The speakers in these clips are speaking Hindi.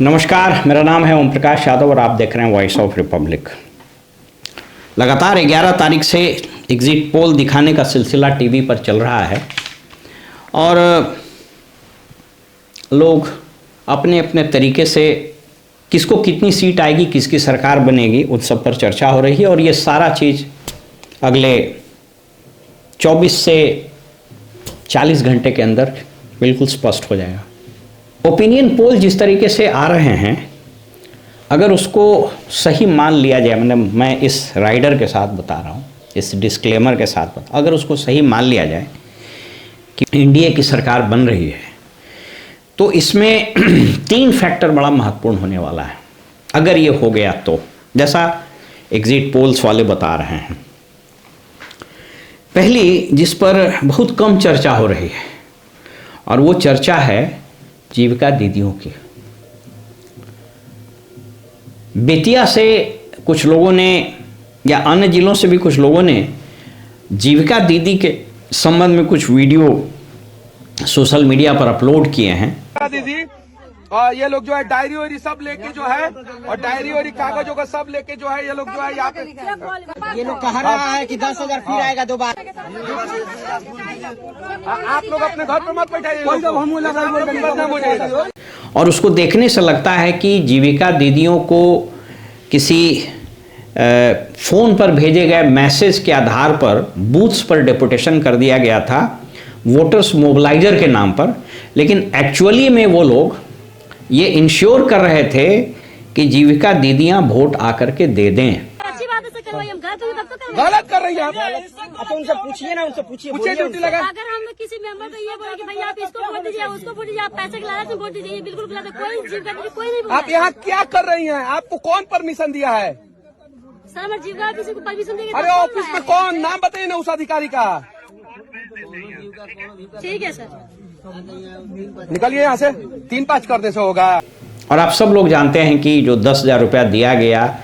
नमस्कार, मेरा नाम है ओम प्रकाश यादव और आप देख रहे हैं वॉइस ऑफ रिपब्लिक। लगातार 11 तारीख से एग्जिट पोल दिखाने का सिलसिला टीवी पर चल रहा है और लोग अपने अपने तरीके से किसको कितनी सीट आएगी, किसकी सरकार बनेगी, उन सब पर चर्चा हो रही है और ये सारा चीज़ अगले 24 से 40 घंटे के अंदर बिल्कुल स्पष्ट हो जाएगा। ओपिनियन पोल जिस तरीके से आ रहे हैं, अगर उसको सही मान लिया जाए, मतलब मैं इस राइडर के साथ बता रहा हूँ, इस डिस्क्लेमर के साथ अगर उसको सही मान लिया जाए कि एनडीए की सरकार बन रही है, तो इसमें 3 फैक्टर बड़ा महत्वपूर्ण होने वाला है। अगर ये हो गया तो जैसा एग्जिट पोल्स वाले बता रहे हैं, पहली जिस पर बहुत कम चर्चा हो रही है और वो चर्चा है जीविका दीदियों की। बेतिया से कुछ लोगों ने या अन्य जिलों से भी कुछ लोगों ने जीविका दीदी के संबंध में कुछ वीडियो सोशल मीडिया पर अपलोड किए हैं। दीदी और ये लोग जो है डायरी वायरी सब लेके जो है, और डायरी वायरी कागजों का सब लेके जो है ये लोग जो है यहाँ पे ये लोग कह रहा है कि 10,000 फिर आएगा दोबारा। आप लोग अपने घर पर मत बैठाइए। और उसको देखने से लगता है कि जीविका दीदियों को किसी फोन पर भेजे गए मैसेज के आधार पर बूथ्स पर डेपुटेशन कर दिया गया था वोटर्स मोबिलाइजर के नाम पर, लेकिन एक्चुअली में वो लोग ये इंश्योर कर रहे थे कि जीविका दीदियां वोट आकर के दे दें। अच्छी बात है, करवाइए, हम गलत कर रही है आप। अच्छा उनसे पूछिए ना, उनसे पूछिए। ड्यूटी लगा। अगर हम किसी मेंबर को ये बोले कि भैया आप इसको वोट दीजिए, उसको वोट दीजिए, आप पैसे के लालच में वोट दीजिए, बिल्कुल गलत है। कोई जीविका दीदी कोई नहीं बोला। आप यहाँ क्या कर रही हैं? आपको कौन परमिशन दिया है? सर हमारे जीविका किसी को परमिशन देंगे। अरे ऑफिस में कौन, नाम बताइए ना उस अधिकारी का। ठीक है सर, निकलिए यहाँ से, 3-5 कर दे से होगा। और आप सब लोग जानते हैं कि जो 10,000 रुपया दिया गया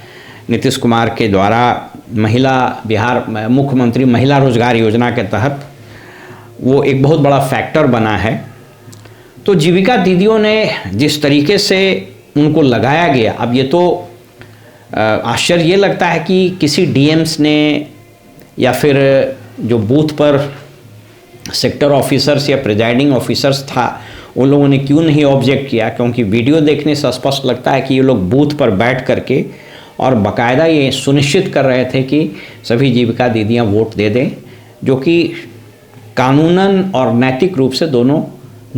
नीतीश कुमार के द्वारा महिला बिहार मुख्यमंत्री महिला रोजगार योजना के तहत, वो एक बहुत बड़ा फैक्टर बना है। तो जीविका दीदियों ने जिस तरीके से उनको लगाया गया, अब ये तो आश्चर्य ये लगता है कि किसी डीएम्स ने या फिर जो बूथ पर सेक्टर ऑफिसर्स या प्रिजाइडिंग ऑफिसर्स था, उन लोगों ने क्यों नहीं ऑब्जेक्ट किया, क्योंकि वीडियो देखने से स्पष्ट लगता है कि ये लोग बूथ पर बैठ करके और बाकायदा ये सुनिश्चित कर रहे थे कि सभी जीविका दीदियां वोट दे दें, जो कि कानूनन और नैतिक रूप से दोनों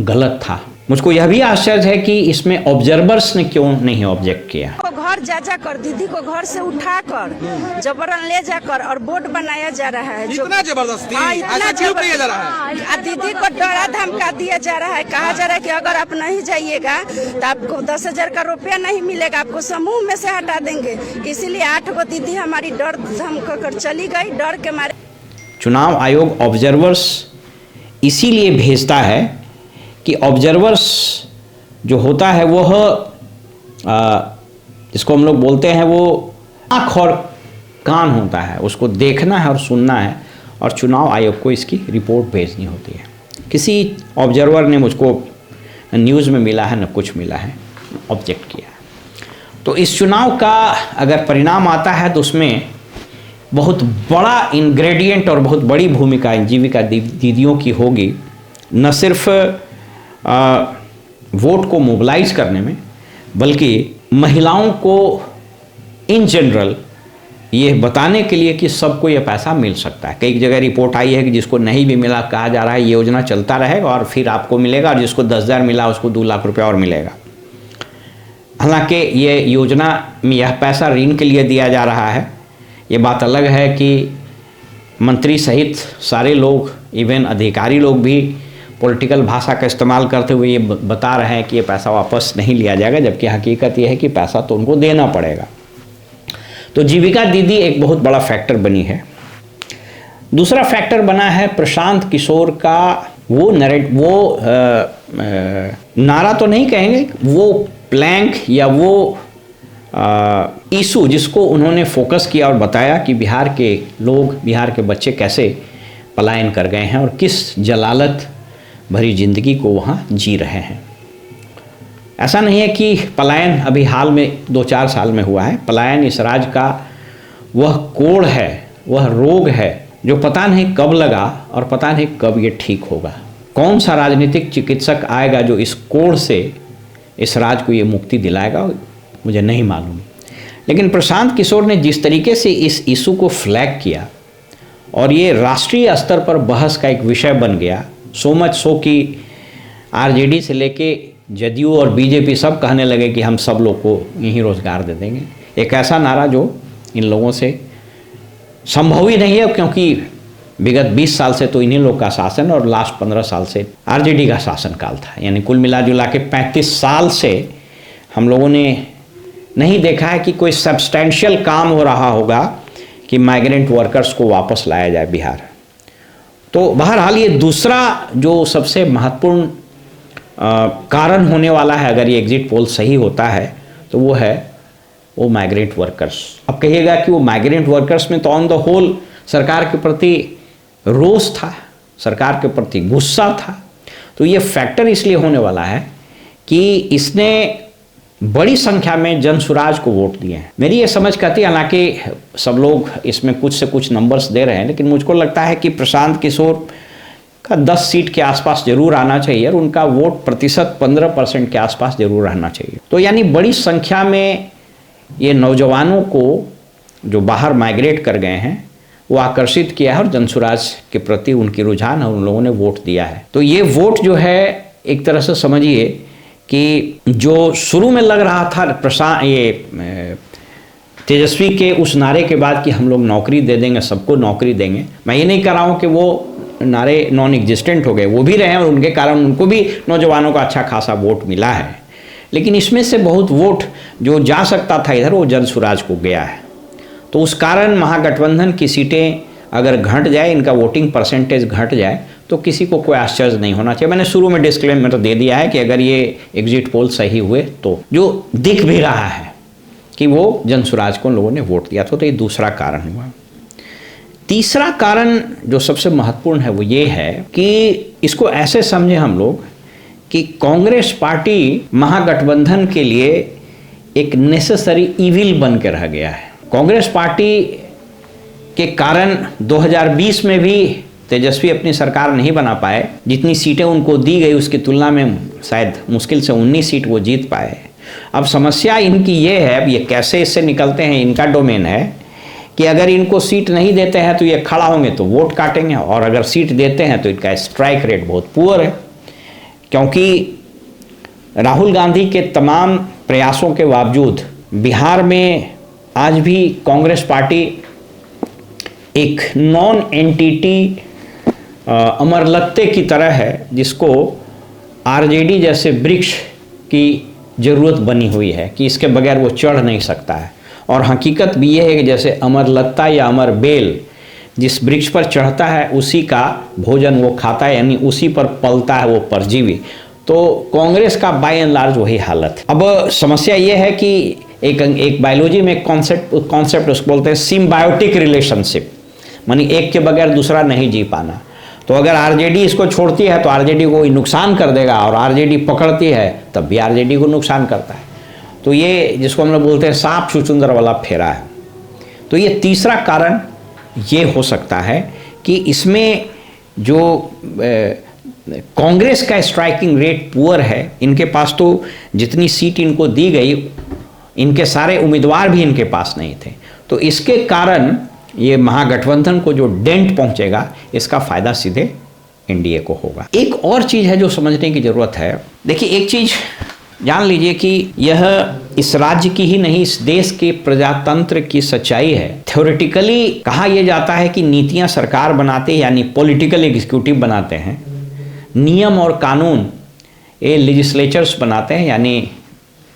गलत था। मुझको यह भी आश्चर्य है कि इसमें ऑब्जर्वर्स ने क्यों नहीं ऑब्जेक्ट किया। घर जा कर दीदी को घर से उठाकर जबरन ले जाकर और बोर्ड बनाया जा रहा है। इतना जबरदस्ती, इतना जबरदस्ती दीदी को डरा धमका दिया जा रहा है। कहा जा रहा है कि अगर आप नहीं जाइएगा तो आपको 10,000 का रुपया नहीं मिलेगा, आपको समूह में से हटा देंगे। इसीलिए 8 गो दीदी हमारी डर धमका कर चली गई, डर के मारे। चुनाव आयोग ऑब्जर्वर्स इसीलिए भेजता है कि ऑब्जर्वर्स जो होता है वह जिसको हम लोग बोलते हैं वो आँख और कान होता है, उसको देखना है और सुनना है, और चुनाव आयोग को इसकी रिपोर्ट भेजनी होती है। किसी ऑब्जर्वर ने मुझको न्यूज़ में मिला है, न कुछ मिला है, ऑब्जेक्ट किया है। तो इस चुनाव का अगर परिणाम आता है तो उसमें बहुत बड़ा इंग्रेडिएंट और बहुत बड़ी भूमिका जीविका दीदियों की होगी, न सिर्फ वोट को मोबिलाइज करने में, बल्कि महिलाओं को इन जनरल ये बताने के लिए कि सबको ये पैसा मिल सकता है। कई जगह रिपोर्ट आई है कि जिसको नहीं भी मिला, कहा जा रहा है ये योजना चलता रहेगा और फिर आपको मिलेगा, और जिसको 10,000 मिला उसको 2 लाख रुपया और मिलेगा। हालांकि ये योजना में यह पैसा ऋण के लिए दिया जा रहा है। ये बात अलग है कि मंत्री सहित सारे लोग, इवन अधिकारी लोग भी पॉलिटिकल भाषा का इस्तेमाल करते हुए ये बता रहे हैं कि ये पैसा वापस नहीं लिया जाएगा, जबकि हकीकत ये है कि पैसा तो उनको देना पड़ेगा। तो जीविका दीदी एक बहुत बड़ा फैक्टर बनी है। दूसरा फैक्टर बना है प्रशांत किशोर का वो नारा तो नहीं कहेंगे, वो प्लैंक या वो इशू जिसको उन्होंने फोकस किया और बताया कि बिहार के लोग, बिहार के बच्चे कैसे पलायन कर गए हैं और किस जलालत भरी जिंदगी को वहाँ जी रहे हैं। ऐसा नहीं है कि पलायन अभी हाल में 2-4 साल में हुआ है। पलायन इस राज्य का वह कोढ़ है, वह रोग है जो पता नहीं कब लगा और पता नहीं कब ये ठीक होगा। कौन सा राजनीतिक चिकित्सक आएगा जो इस कोढ़ से इस राज्य को ये मुक्ति दिलाएगा, मुझे नहीं मालूम। लेकिन प्रशांत किशोर ने जिस तरीके से इस इशू को फ्लैग किया और ये राष्ट्रीय स्तर पर बहस का एक विषय बन गया, सो मच सो कि आरजेडी से लेके जदयू और बीजेपी सब कहने लगे कि हम सब लोग को यहीं रोजगार दे देंगे। एक ऐसा नारा जो इन लोगों से संभव ही नहीं है, क्योंकि विगत 20 साल से तो इन्हीं लोग का शासन और लास्ट 15 साल से आरजेडी का शासनकाल था। यानी कुल मिला जुला के 35 साल से हम लोगों ने नहीं देखा है कि कोई सब्सटेंशियल काम हो रहा होगा कि माइग्रेंट वर्कर्स को वापस लाया जाए बिहार। तो बहरहाल ये दूसरा जो सबसे महत्वपूर्ण कारण होने वाला है, अगर ये एग्जिट पोल सही होता है, तो वो है वो माइग्रेंट वर्कर्स। अब कहिएगा कि वो माइग्रेंट वर्कर्स में तो ऑन द होल सरकार के प्रति रोष था, सरकार के प्रति गुस्सा था। तो ये फैक्टर इसलिए होने वाला है कि इसने बड़ी संख्या में जनसुराज को वोट दिए हैं। मेरी ये समझ कहती है, हालांकि सब लोग इसमें कुछ से कुछ नंबर्स दे रहे हैं, लेकिन मुझको लगता है कि प्रशांत किशोर का 10 सीट के आसपास जरूर आना चाहिए और उनका वोट प्रतिशत 15% के आसपास जरूर रहना चाहिए। तो यानी बड़ी संख्या में ये नौजवानों को जो बाहर माइग्रेट कर गए हैं वो आकर्षित किया है और जनसुराज के प्रति उनकी रुझान और उन लोगों ने वोट दिया है। तो ये वोट जो है एक तरह से समझिए कि जो शुरू में लग रहा था ये तेजस्वी के उस नारे के बाद कि हम लोग नौकरी दे देंगे, सबको नौकरी देंगे, मैं ये नहीं कह रहा हूँ कि वो नारे नॉन एग्जिस्टेंट हो गए, वो भी रहे और उनके कारण उनको भी नौजवानों का अच्छा खासा वोट मिला है। लेकिन इसमें से बहुत वोट जो जा सकता था इधर, वो जनसुराज को गया है। तो उस कारण महागठबंधन की सीटें अगर घट जाए, इनका वोटिंग परसेंटेज घट जाए, तो किसी को कोई आश्चर्य नहीं होना चाहिए। मैंने शुरू में डिस्क्लेमर दे दिया है कि अगर ये एग्जिट पोल सही हुए तो जो दिख भी रहा है कि वो जनसुराज को लोगों ने वोट दिया था। तो ये दूसरा कारण हुआ। तीसरा कारण जो सबसे महत्वपूर्ण है वो ये है कि इसको ऐसे समझे हम लोग कि कांग्रेस पार्टी महागठबंधन के लिए एक नेसेसरी इविल बन के रह गया है। कांग्रेस पार्टी के कारण 2020 में भी तेजस्वी अपनी सरकार नहीं बना पाए। जितनी सीटें उनको दी गई उसकी तुलना में शायद मुश्किल से 19 सीट वो जीत पाए। अब समस्या इनकी ये है, अब ये कैसे इससे निकलते हैं इनका डोमेन है कि अगर इनको सीट नहीं देते हैं तो ये खड़ा होंगे तो वोट काटेंगे, और अगर सीट देते हैं तो इनका स्ट्राइक रेट बहुत पुअर है। क्योंकि राहुल गांधी के तमाम प्रयासों के बावजूद बिहार में आज भी कांग्रेस पार्टी एक नॉन एंटिटी अमरलत्ते की तरह है, जिसको आरजेडी जैसे वृक्ष की ज़रूरत बनी हुई है कि इसके बगैर वो चढ़ नहीं सकता है। और हकीकत भी ये है कि जैसे अमरलत्ता या अमर बेल जिस वृक्ष पर चढ़ता है उसी का भोजन वो खाता है, यानी उसी पर पलता है वो परजीवी। तो कांग्रेस का बाय एंड लार्ज वही हालत है। अब समस्या ये है कि एक बायोलॉजी में एक कॉन्सेप्ट उसको बोलते हैं सिम्बायोटिक रिलेशनशिप, मानी एक के बगैर दूसरा नहीं जी पाना। तो अगर आरजेडी इसको छोड़ती है तो आरजेडी को नुकसान कर देगा, और आरजेडी पकड़ती है तब भी आरजेडी को नुकसान करता है। तो ये जिसको हम लोग बोलते हैं सांप छुछुंदर वाला फेरा है। तो ये तीसरा कारण ये हो सकता है कि इसमें जो कांग्रेस का स्ट्राइकिंग रेट पुअर है, इनके पास तो जितनी सीट इनको दी गई इनके सारे उम्मीदवार भी इनके पास नहीं थे। तो इसके कारण ये महागठबंधन को जो डेंट पहुंचेगा इसका फायदा सीधे एनडीए को होगा। एक और चीज़ है जो समझने की ज़रूरत है। देखिए, एक चीज़ जान लीजिए कि यह इस राज्य की ही नहीं, इस देश के प्रजातंत्र की सच्चाई है। थ्योरेटिकली कहा यह जाता है कि नीतियां सरकार बनाते हैं, यानी पॉलिटिकल एग्जीक्यूटिव बनाते हैं, नियम और कानून ये लेजिस्लेचर्स बनाते हैं, यानी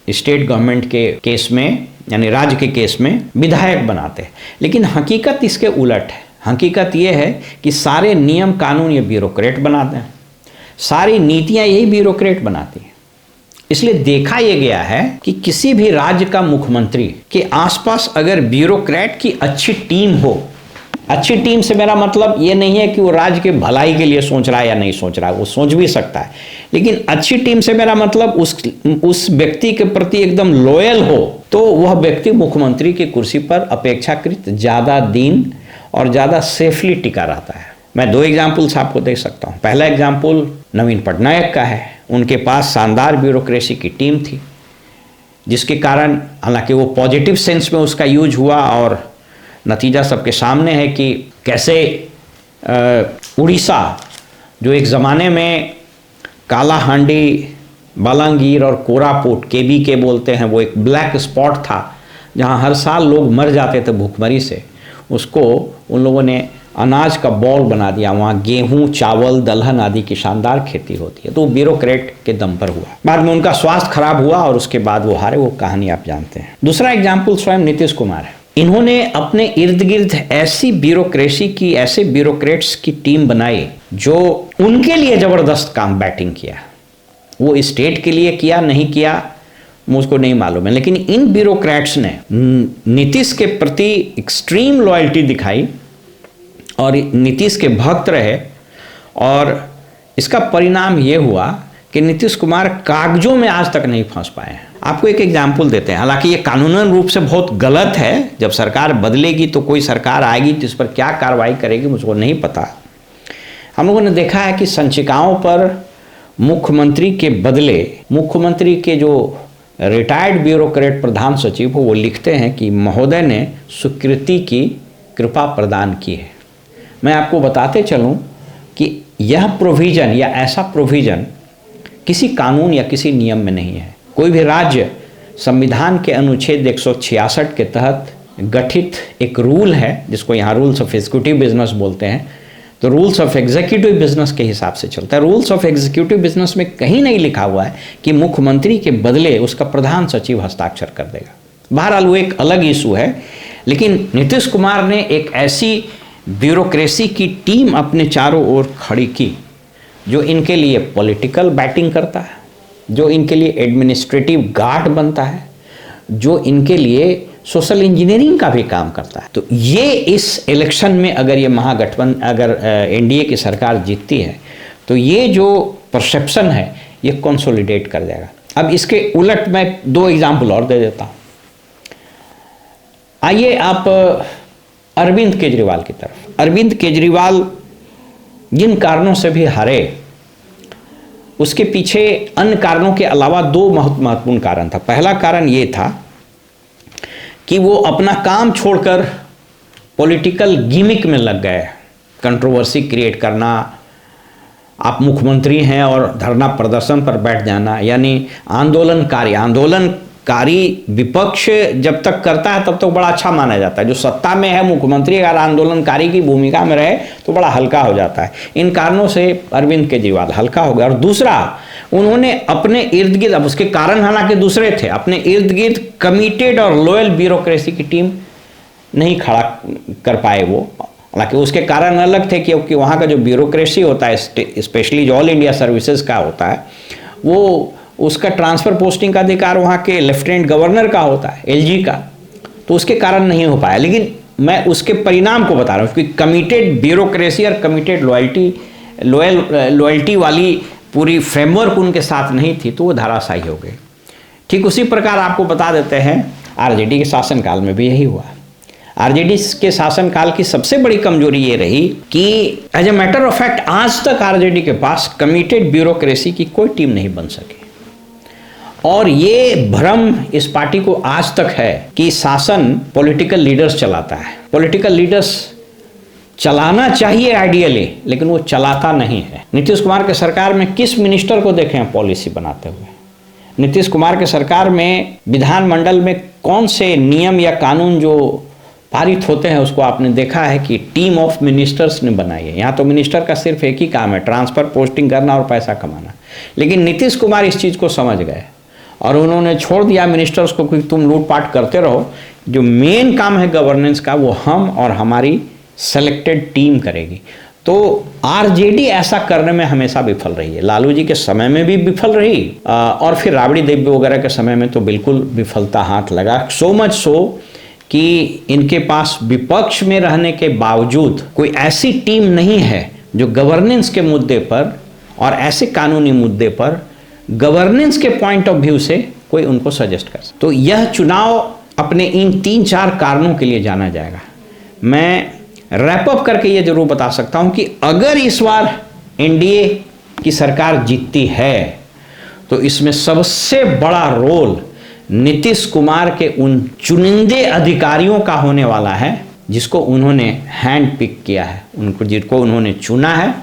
स्टेट गवर्नमेंट के केस में, यानी राज्य के केस में विधायक बनाते हैं। लेकिन हकीकत इसके उलट है। हकीकत यह है कि सारे नियम कानून ये ब्यूरोक्रेट बनाते हैं, सारी नीतियां यही ब्यूरोक्रेट बनाती हैं। इसलिए देखा यह गया है कि किसी भी राज्य का मुख्यमंत्री के आसपास अगर ब्यूरोक्रेट की अच्छी टीम हो अच्छी टीम से मेरा मतलब ये नहीं है कि वो राज्य के भलाई के लिए सोच रहा है या नहीं सोच रहा है, वो सोच भी सकता है, लेकिन अच्छी टीम से मेरा मतलब उस व्यक्ति के प्रति एकदम लॉयल हो, तो वह व्यक्ति मुख्यमंत्री की कुर्सी पर अपेक्षाकृत ज़्यादा दिन और ज़्यादा सेफली टिका रहता है। मैं 2 एग्जाम्पल्स आपको दे सकता हूँ। पहला एग्जाम्पल नवीन पटनायक का है। उनके पास शानदार ब्यूरोक्रेसी की टीम थी, जिसके कारण हालांकि वो पॉजिटिव सेंस में उसका यूज हुआ और नतीजा सबके सामने है कि कैसे उड़ीसा, जो एक ज़माने में कालाहांडी, बालांगीर और कोरापुट, KBK बोलते हैं, वो एक ब्लैक स्पॉट था जहां हर साल लोग मर जाते थे भूखमरी से, उसको उन लोगों ने अनाज का बॉल बना दिया। वहाँ गेहूं, चावल, दलहन आदि की शानदार खेती होती है। तो वो ब्यूरोक्रेट के दम पर हुआ। बाद में उनका स्वास्थ्य खराब हुआ और उसके बाद वो हारे। वो कहानी आप जानते हैं। दूसरा एग्जाम्पल स्वयं नीतीश कुमार है। इन्होंने अपने इर्द गिर्द ऐसी ब्यूरोक्रेसी की, ऐसे ब्यूरोक्रेट्स की टीम बनाई जो उनके लिए जबरदस्त काम बैटिंग किया। वो स्टेट के लिए किया नहीं किया मुझको नहीं मालूम है, लेकिन इन ब्यूरोक्रेट्स ने नीतीश के प्रति एक्सट्रीम लॉयल्टी दिखाई और नीतीश के भक्त रहे, और इसका परिणाम ये हुआ कि नीतीश कुमार कागजों में आज तक नहीं फंस पाए हैं। आपको एक एग्जाम्पल देते हैं, हालांकि ये कानूनन रूप से बहुत गलत है। जब सरकार बदलेगी तो कोई सरकार आएगी तो इस पर क्या कार्रवाई करेगी मुझको नहीं पता। हम लोगों ने देखा है कि संचिकाओं पर मुख्यमंत्री के बदले मुख्यमंत्री के जो रिटायर्ड ब्यूरोक्रेट प्रधान सचिव हो, वो लिखते हैं कि महोदय ने स्वीकृति की कृपा प्रदान की है। मैं आपको बताते चलूं कि यह प्रोविज़न या ऐसा प्रोविज़न किसी कानून या किसी नियम में नहीं है। कोई भी राज्य संविधान के अनुच्छेद 166 के तहत गठित एक रूल है, जिसको यहाँ रूल्स ऑफ एग्जीक्यूटिव बिजनेस बोलते हैं, तो रूल्स ऑफ एग्जीक्यूटिव बिजनेस के हिसाब से चलता है। रूल्स ऑफ एग्जीक्यूटिव बिजनेस में कहीं नहीं लिखा हुआ है कि मुख्यमंत्री के बदले उसका प्रधान सचिव हस्ताक्षर कर देगा। बहरहाल वो एक अलग इशू है, लेकिन नीतीश कुमार ने एक ऐसी ब्यूरोक्रेसी की टीम अपने चारों ओर खड़ी की जो इनके लिए पॉलिटिकल बैटिंग करता है, जो इनके लिए एडमिनिस्ट्रेटिव गार्ड बनता है, जो इनके लिए सोशल इंजीनियरिंग का भी काम करता है। तो ये इस इलेक्शन में अगर ये महागठबंधन, अगर NDA की सरकार जीतती है तो ये जो परसेप्शन है ये कंसोलिडेट कर जाएगा। अब इसके उलट मैं 2 एग्जाम्पल और दे देता हूँ। आइए आप अरविंद केजरीवाल की तरफ। अरविंद केजरीवाल जिन कारणों से भी हारे, उसके पीछे अन्य कारणों के अलावा 2 महत्वपूर्ण कारण था। पहला कारण ये था कि वो अपना काम छोड़कर पॉलिटिकल गिमिक में लग गए, कंट्रोवर्सी क्रिएट करना, आप मुख्यमंत्री हैं और धरना प्रदर्शन पर बैठ जाना, यानी आंदोलनकारी विपक्ष जब तक करता है तब तक बड़ा अच्छा माना जाता है। जो सत्ता में है मुख्यमंत्री अगर आंदोलनकारी की भूमिका में रहे तो बड़ा हल्का हो जाता है। इन कारणों से अरविंद केजरीवाल हल्का हो गया। और दूसरा, उन्होंने अपने इर्द गिर्द, अब उसके कारण हालांकि दूसरे थे, अपने इर्द गिर्द कमिटेड और लॉयल ब्यूरोक्रेसी की टीम नहीं खड़ा कर पाए वो। हालांकि उसके कारण अलग थे, क्योंकि वहाँ का जो ब्यूरोक्रेसी होता है, स्पेशली जो ऑल इंडिया सर्विसेज का होता है, वो उसका ट्रांसफ़र पोस्टिंग का अधिकार वहाँ के लेफ्टिनेंट गवर्नर का होता है, LG का, तो उसके कारण नहीं हो पाया। लेकिन मैं उसके परिणाम को बता रहा हूँ, क्योंकि कमिटेड ब्यूरोक्रेसी और कमिटेड लॉयल्टी वाली पूरी फ्रेमवर्क उनके साथ नहीं थी, तो वो धराशायी हो गई। ठीक उसी प्रकार आपको बता देते हैं RJD के शासनकाल में भी यही हुआ। RJD के शासनकाल की सबसे बड़ी कमजोरी ये रही कि as a matter of fact आज तक RJD के पास कमिटेड ब्यूरोक्रेसी की कोई टीम नहीं बन सकी। और ये भ्रम इस पार्टी को आज तक है कि शासन पॉलिटिकल लीडर्स चलाता है। पॉलिटिकल लीडर्स चलाना चाहिए आइडियली, लेकिन वो चलाता नहीं है। नीतीश कुमार के सरकार में किस मिनिस्टर को देखें पॉलिसी बनाते हुए? नीतीश कुमार के सरकार में विधानमंडल में कौन से नियम या कानून जो पारित होते हैं उसको आपने देखा है कि टीम ऑफ मिनिस्टर्स ने बनाई है। यहाँ तो मिनिस्टर का सिर्फ एक ही काम है, ट्रांसफ़र पोस्टिंग करना और पैसा कमाना। लेकिन नीतीश कुमार इस चीज़ को समझ गए और उन्होंने छोड़ दिया मिनिस्टर्स को कि तुम लूटपाट करते रहो, जो मेन काम है गवर्नेंस का वो हम और हमारी सेलेक्टेड टीम करेगी। तो RJD ऐसा करने में हमेशा विफल रही है। लालू जी के समय में भी विफल रही और फिर राबड़ी देवी वगैरह के समय में तो बिल्कुल विफलता हाथ लगा। सो मच सो कि इनके पास विपक्ष में रहने के बावजूद कोई ऐसी टीम नहीं है जो गवर्नेंस के मुद्दे पर और ऐसे कानूनी मुद्दे पर गवर्नेंस के पॉइंट ऑफ व्यू से कोई उनको सजेस्ट कर सके। तो यह चुनाव अपने इन 3-4 कारणों के लिए जाना जाएगा। मैं रैप अप करके ये जरूर बता सकता हूं कि अगर इस बार एनडीए की सरकार जीतती है तो इसमें सबसे बड़ा रोल नीतीश कुमार के उन चुनिंदे अधिकारियों का होने वाला है जिसको उन्होंने हैंड पिक किया है, जिनको उन्होंने चुना है,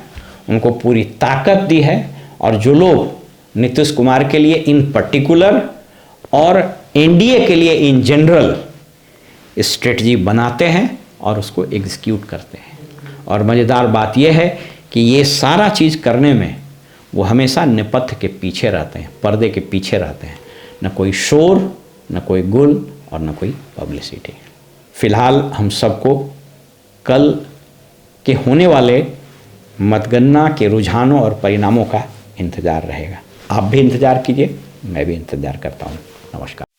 उनको पूरी ताकत दी है, और जो लोग नीतीश कुमार के लिए इन पर्टिकुलर और एनडीए के लिए इन जनरल स्ट्रेटजी बनाते हैं और उसको एग्जीक्यूट करते हैं। और मज़ेदार बात यह है कि ये सारा चीज़ करने में वो हमेशा नेपथ्य के पीछे रहते हैं, पर्दे के पीछे रहते हैं। न कोई शोर, न कोई गुल और न कोई पब्लिसिटी। फिलहाल हम सबको कल के होने वाले मतगणना के रुझानों और परिणामों का इंतज़ार रहेगा। आप भी इंतज़ार कीजिए, मैं भी इंतज़ार करता हूँ। नमस्कार।